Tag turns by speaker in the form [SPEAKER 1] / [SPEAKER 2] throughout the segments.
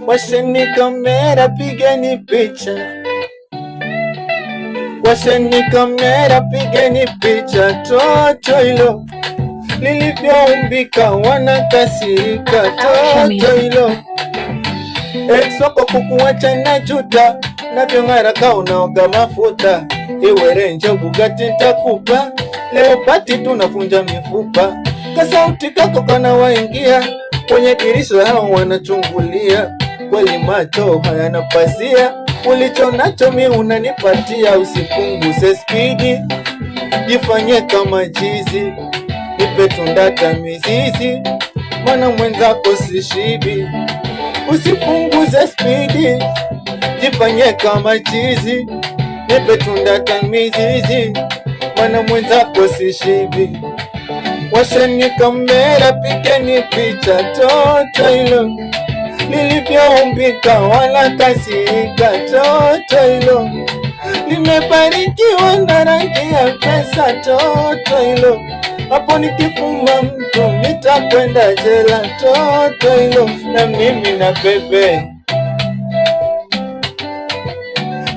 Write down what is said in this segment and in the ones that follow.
[SPEAKER 1] Washeni kamera, pigeni picha. Washeni kamera, pigeni picha. Toto hilo lilivyoumbika, wanakasirika. Toto hilo ex wako kukuacha na juta, navyong'ara ka unaoga mafuta. Iwe Range Bugatti nitakupa, leo pati tunafunja mifupa. Kasauti kako kanawaingia kwenye dirisha, hao wanachungulia. Kweli macho hayana pazia, ulicho nacho mi unanipatia. Usipunguze spidi, jifanye kama chizi, nipe tundata mizizi, mana mwenzako sishibi. Usipunguze spidi, jifanye kama chizi, nipe tundata mizizi, mana mwenzako sishibi. Washeni kamera, pigeni picha. Toto hilo lilivyoumbika, wanakasirika. Toto hilo limebarikiwa na rangi ya pesa. Toto hilo hapo nikifuma mtu nitakwenda jela. Toto hilo na mimi na bebe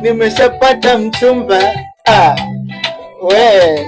[SPEAKER 1] nimeshapata mchumba. We